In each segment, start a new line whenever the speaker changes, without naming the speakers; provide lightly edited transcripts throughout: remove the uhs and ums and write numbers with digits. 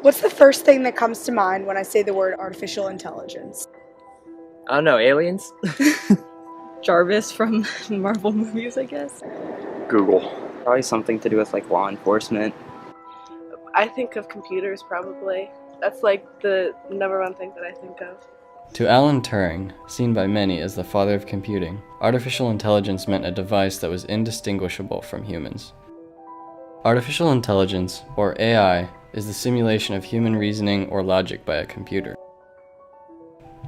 What's the first thing that comes to mind when I say the word artificial intelligence?
I don't know, aliens?
Jarvis from Marvel movies, I guess.
Google.
Probably something to do with like law enforcement.
I think of computers probably. That's like the number one thing that I think of.
To Alan Turing, seen by many as the father of computing, artificial intelligence meant a device that was indistinguishable from humans. Artificial intelligence, or AI, is the simulation of human reasoning or logic by a computer.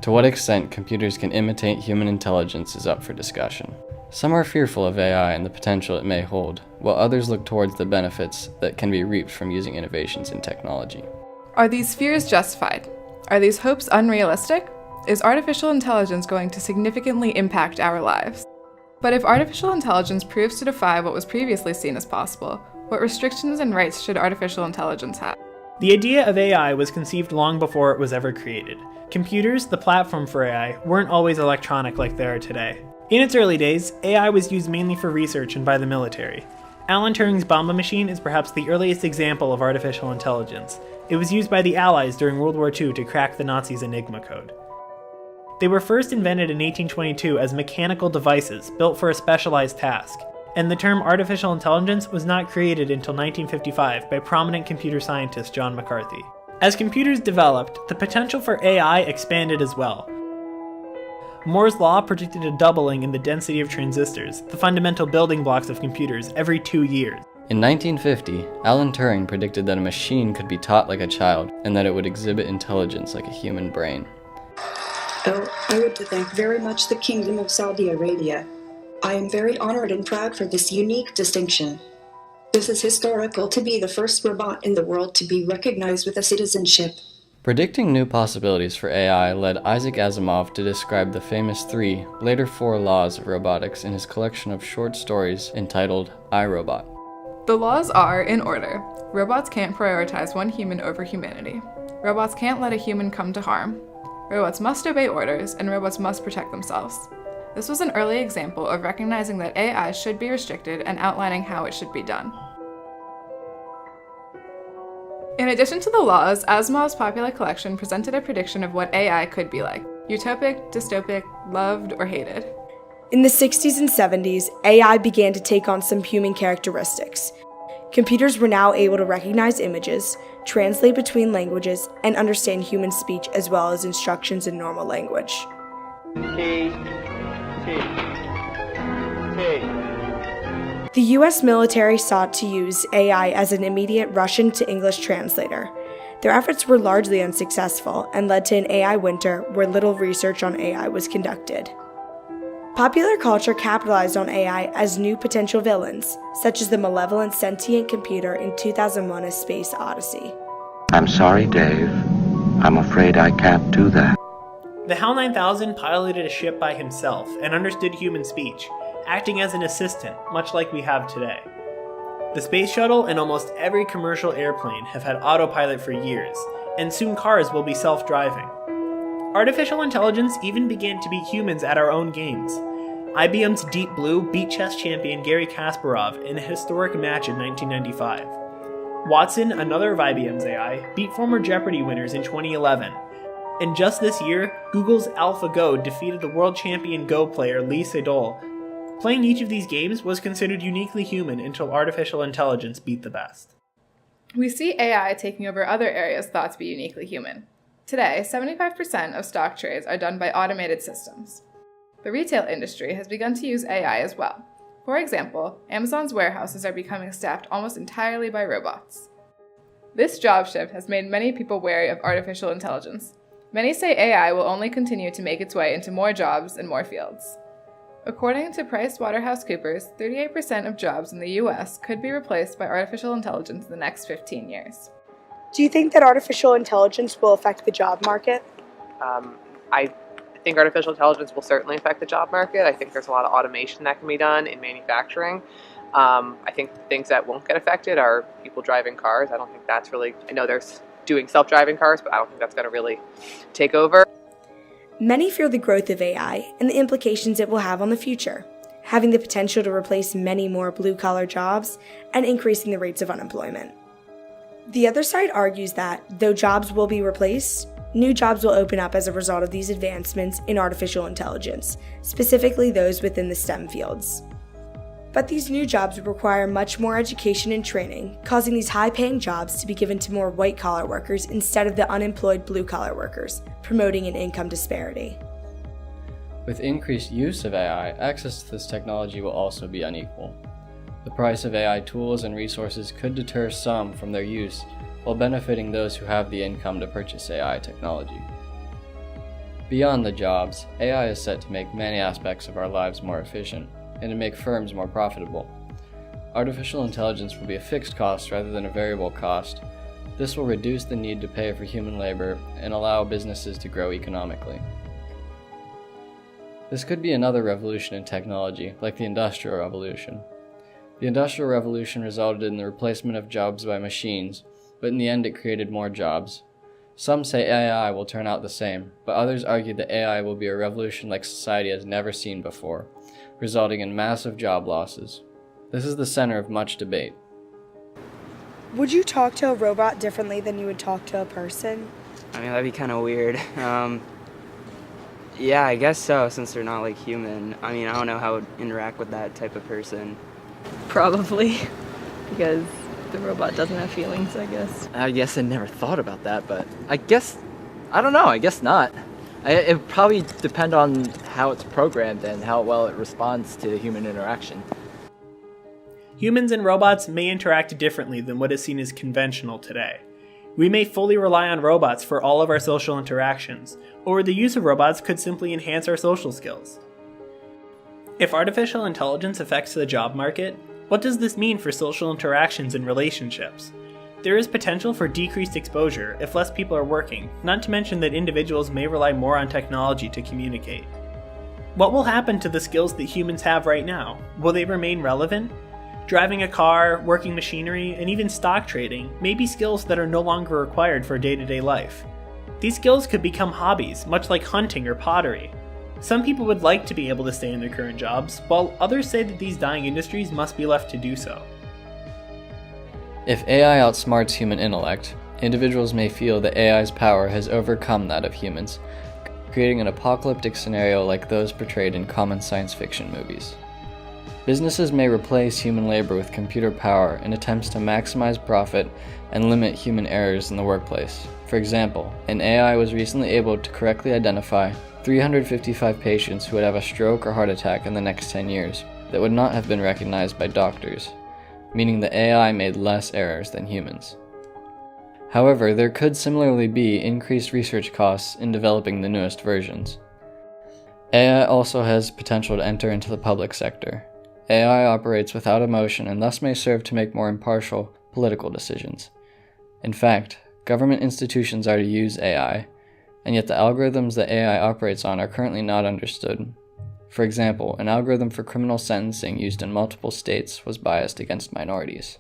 To what extent computers can imitate human intelligence is up for discussion. Some are fearful of AI and the potential it may hold, while others look towards the benefits that can be reaped from using innovations in technology.
Are these fears justified? Are these hopes unrealistic? Is artificial intelligence going to significantly impact our lives? But if artificial intelligence proves to defy what was previously seen as possible, what restrictions and rights should artificial intelligence have?
The idea of AI was conceived long before it was ever created. Computers, the platform for AI, weren't always electronic like they are today. In its early days, AI was used mainly for research and by the military. Alan Turing's Bomba machine is perhaps the earliest example of artificial intelligence. It was used by the Allies during World War II to crack the Nazis' Enigma code. They were first invented in 1822 as mechanical devices built for a specialized task, and the term artificial intelligence was not created until 1955 by prominent computer scientist John McCarthy. As computers developed, the potential for AI expanded as well. Moore's law predicted a doubling in the density of transistors, the fundamental building blocks of computers, every 2 years.
In 1950, Alan Turing predicted that a machine could be taught like a child and that it would exhibit intelligence like a human brain.
Oh, I would thank very much the Kingdom of Saudi Arabia. I am very honored and proud for this unique distinction. This is historical to be the first robot in the world to be recognized with a citizenship.
Predicting new possibilities for AI led Isaac Asimov to describe the famous 3, later 4 laws of robotics in his collection of short stories entitled I, Robot.
The laws are, in order, robots can't prioritize one human over humanity. Robots can't let a human come to harm. Robots must obey orders, and robots must protect themselves. This was an early example of recognizing that AI should be restricted and outlining how it should be done. In addition to the laws, Asimov's popular collection presented a prediction of what AI could be like: utopic, dystopic, loved, or hated.
In the 60s and 70s, AI began to take on some human characteristics. Computers were now able to recognize images, translate between languages, and understand human speech as well as instructions in normal language. The US military sought to use AI as an immediate Russian to English translator. Their efforts were largely unsuccessful and led to an AI winter where little research on AI was conducted. Popular culture capitalized on AI as new potential villains, such as the malevolent sentient computer in 2001: A Space Odyssey.
I'm sorry, Dave. I'm afraid I can't do that.
The HAL 9000 piloted a ship by himself and understood human speech, acting as an assistant, much like we have today. The space shuttle and almost every commercial airplane have had autopilot for years, and soon cars will be self-driving. Artificial intelligence even began to beat humans at our own games. IBM's Deep Blue beat chess champion Garry Kasparov in a historic match in 1995. Watson, another of IBM's AI, beat former Jeopardy winners in 2011. And just this year, Google's AlphaGo defeated the world champion Go player Lee Sedol. Playing each of these games was considered uniquely human until artificial intelligence beat the best.
We see AI taking over other areas thought to be uniquely human. Today, 75% of stock trades are done by automated systems. The retail industry has begun to use AI as well. For example, Amazon's warehouses are becoming staffed almost entirely by robots. This job shift has made many people wary of artificial intelligence. Many say AI will only continue to make its way into more jobs and more fields. According to PricewaterhouseCoopers, 38% of jobs in the US could be replaced by artificial intelligence in the next 15 years.
Do you think that artificial intelligence will affect the job market?
I think artificial intelligence will certainly affect the job market. I think there's a lot of automation that can be done in manufacturing. I think things that won't get affected are people driving cars. I don't think that's really, I know there's doing self-driving cars, but I don't think that's going to really take over.
Many fear the growth of AI and the implications it will have on the future, having the potential to replace many more blue-collar jobs and increasing the rates of unemployment. The other side argues that, though jobs will be replaced, new jobs will open up as a result of these advancements in artificial intelligence, specifically those within the STEM fields. But these new jobs require much more education and training, causing these high-paying jobs to be given to more white-collar workers instead of the unemployed blue-collar workers, promoting an income disparity.
With increased use of AI, access to this technology will also be unequal. The price of AI tools and resources could deter some from their use, while benefiting those who have the income to purchase AI technology. Beyond the jobs, AI is set to make many aspects of our lives more efficient, and to make firms more profitable. Artificial intelligence will be a fixed cost rather than a variable cost. This will reduce the need to pay for human labor and allow businesses to grow economically. This could be another revolution in technology, like the Industrial Revolution. The Industrial Revolution resulted in the replacement of jobs by machines, but in the end it created more jobs. Some say AI will turn out the same, but others argue that AI will be a revolution like society has never seen before, resulting in massive job losses. This is the center of much debate.
Would you talk to a robot differently than you would talk to a person?
I mean, that'd be kind of weird. Yeah, I guess so, since they're not like human. I mean, I don't know how I would interact with that type of person.
Probably, because the robot doesn't have feelings, I guess.
I guess I never thought about that, but I don't know, I guess not. It would probably depend on how it's programmed and how well it responds to the human interaction.
Humans and robots may interact differently than what is seen as conventional today. We may fully rely on robots for all of our social interactions, or the use of robots could simply enhance our social skills. If artificial intelligence affects the job market, what does this mean for social interactions and relationships? There is potential for decreased exposure if less people are working, not to mention that individuals may rely more on technology to communicate. What will happen to the skills that humans have right now? Will they remain relevant? Driving a car, working machinery, and even stock trading may be skills that are no longer required for day-to-day life. These skills could become hobbies, much like hunting or pottery. Some people would like to be able to stay in their current jobs, while others say that these dying industries must be left to do so.
If AI outsmarts human intellect, individuals may feel that AI's power has overcome that of humans, creating an apocalyptic scenario like those portrayed in common science fiction movies. Businesses may replace human labor with computer power in attempts to maximize profit and limit human errors in the workplace. For example, an AI was recently able to correctly identify 355 patients who would have a stroke or heart attack in the next 10 years that would not have been recognized by doctors, meaning the AI made less errors than humans. However, there could similarly be increased research costs in developing the newest versions. AI also has potential to enter into the public sector. AI operates without emotion and thus may serve to make more impartial political decisions. In fact, government institutions are to use AI, and yet the algorithms that AI operates on are currently not understood. For example, an algorithm for criminal sentencing used in multiple states was biased against minorities.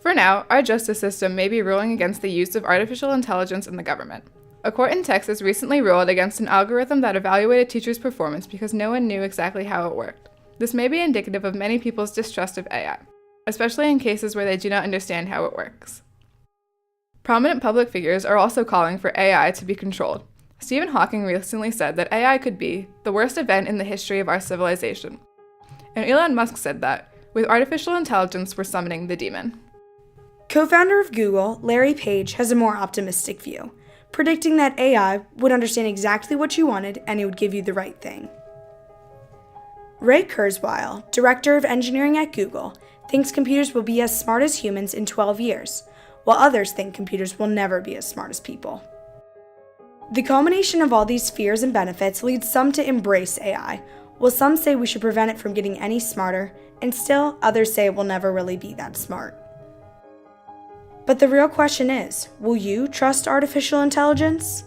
For now, our justice system may be ruling against the use of artificial intelligence in the government. A court in Texas recently ruled against an algorithm that evaluated teachers' performance because no one knew exactly how it worked. This may be indicative of many people's distrust of AI, especially in cases where they do not understand how it works. Prominent public figures are also calling for AI to be controlled. Stephen Hawking recently said that AI could be the worst event in the history of our civilization. And Elon Musk said that, with artificial intelligence, we're summoning the demon.
Co-founder of Google, Larry Page, has a more optimistic view, predicting that AI would understand exactly what you wanted and it would give you the right thing. Ray Kurzweil, director of engineering at Google, thinks computers will be as smart as humans in 12 years, while others think computers will never be as smart as people. The culmination of all these fears and benefits leads some to embrace AI, while some say we should prevent it from getting any smarter, and still others say it will never really be that smart. But the real question is, will you trust artificial intelligence?